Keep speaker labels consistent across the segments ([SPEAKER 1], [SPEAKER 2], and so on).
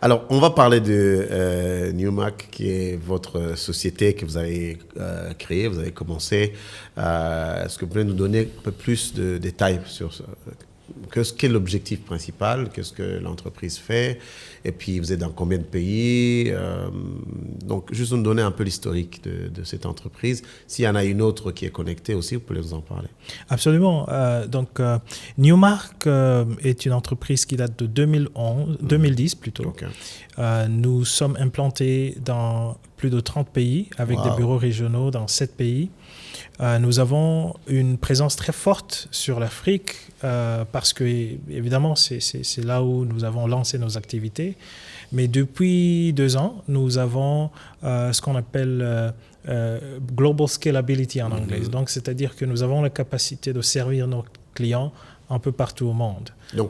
[SPEAKER 1] Alors, on va parler de Newmark, qui est votre société que vous avez créée, vous avez commencé. Est-ce que vous pouvez nous donner un peu plus de détails sur ça? Quel est l'objectif principal? Qu'est-ce que l'entreprise fait? Et puis, vous êtes dans combien de pays? Donc, juste nous donner un peu l'historique de cette entreprise. S'il y en a une autre qui est connectée aussi, vous pouvez nous en parler.
[SPEAKER 2] Absolument. Newmark est une entreprise qui date de 2010 plutôt.
[SPEAKER 1] Okay.
[SPEAKER 2] Nous sommes implantés dans plus de 30 pays avec des bureaux régionaux dans 7 pays. Nous avons une présence très forte sur l'Afrique parce que, évidemment, c'est là où nous avons lancé nos activités. Mais depuis 2 ans, nous avons ce qu'on appelle Global Scalability en anglais. Donc, c'est-à-dire que nous avons la capacité de servir nos clients un peu partout au monde.
[SPEAKER 1] Donc,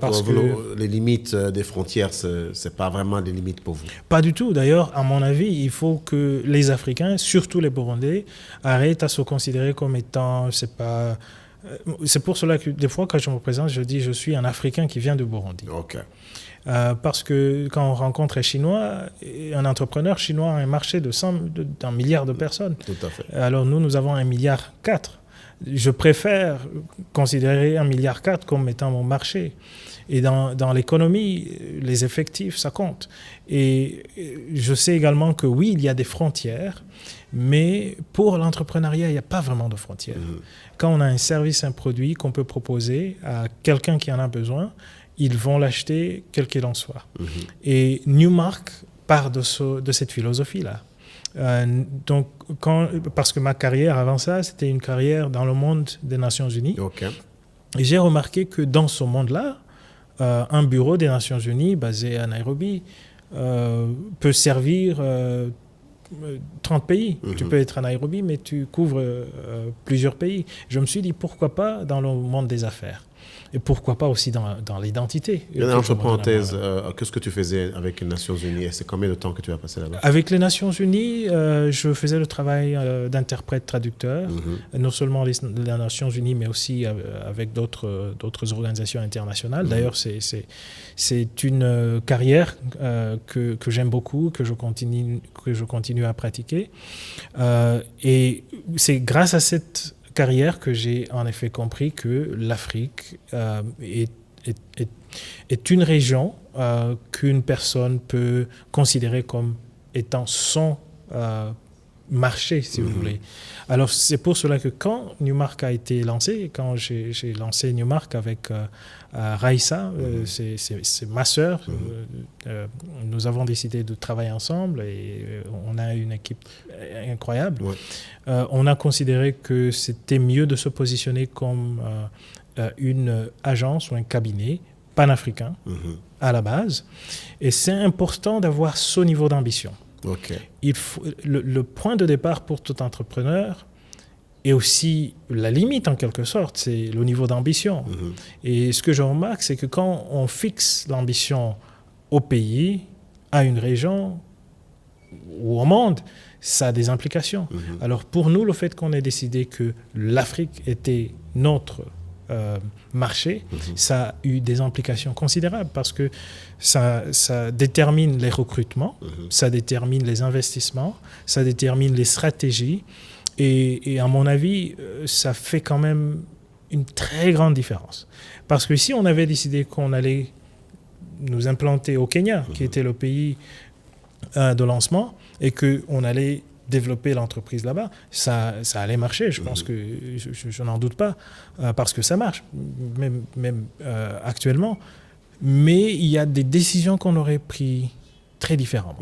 [SPEAKER 1] les limites des frontières, ce n'est pas vraiment des limites pour vous?
[SPEAKER 2] Pas du tout. D'ailleurs, à mon avis, il faut que les Africains, surtout les Burundais, arrêtent à se considérer comme étant, c'est pour cela que des fois, quand je me présente, je dis je suis un Africain qui vient de Burundi.
[SPEAKER 1] Okay.
[SPEAKER 2] Parce que quand on rencontre un Chinois, un entrepreneur chinois a un marché d'un milliard de personnes.
[SPEAKER 1] Tout à fait.
[SPEAKER 2] Alors nous avons 1,4 milliard. Je préfère considérer 1,4 milliard comme étant mon marché. Et dans l'économie, les effectifs, ça compte. Et je sais également que oui, il y a des frontières, mais pour l'entrepreneuriat, il n'y a pas vraiment de frontières. Quand on a un service, un produit qu'on peut proposer à quelqu'un qui en a besoin, ils vont l'acheter quel qu'il en soit. Et Newmark part de cette philosophie-là. Parce que ma carrière avant ça, c'était une carrière dans le monde des Nations Unies.
[SPEAKER 1] Okay.
[SPEAKER 2] Et j'ai remarqué que dans ce monde-là, un bureau des Nations Unies basé à Nairobi peut servir 30 pays. Tu peux être à Nairobi, mais tu couvres plusieurs pays. Je me suis dit, pourquoi pas dans le monde des affaires? Et pourquoi pas aussi dans l'identité?
[SPEAKER 1] Entre parenthèses, qu'est-ce que tu faisais avec les Nations Unies? Et c'est combien de temps que tu as passé là-bas?
[SPEAKER 2] Avec les Nations Unies, je faisais le travail d'interprète-traducteur, non seulement les Nations Unies, mais aussi avec d'autres organisations internationales. D'ailleurs, c'est une carrière que j'aime beaucoup, que je continue à pratiquer. Et c'est grâce à cette carrière que j'ai en effet compris que l'Afrique est une région qu'une personne peut considérer comme étant son marché, si vous voulez. Alors, c'est pour cela que quand Newmark a été lancé, quand j'ai lancé Newmark avec Raïssa, c'est ma sœur, nous avons décidé de travailler ensemble et on a une équipe incroyable. On a considéré que c'était mieux de se positionner comme une agence ou un cabinet panafricain à la base. Et c'est important d'avoir ce niveau d'ambition.
[SPEAKER 1] Okay.
[SPEAKER 2] Le point de départ pour tout entrepreneur et aussi la limite en quelque sorte, c'est le niveau d'ambition. Et ce que je remarque, c'est que quand on fixe l'ambition au pays, à une région ou au monde, ça a des implications. Alors pour nous, le fait qu'on ait décidé que l'Afrique était notre marché, ça a eu des implications considérables parce que ça détermine les recrutements, ça détermine les investissements, ça détermine les stratégies et à mon avis, ça fait quand même une très grande différence. Parce que si on avait décidé qu'on allait nous implanter au Kenya, qui était le pays de lancement, et qu'on allait développer l'entreprise là-bas, ça allait marcher. Je pense que je n'en doute pas, parce que ça marche, même actuellement. Mais il y a des décisions qu'on aurait prises très différemment.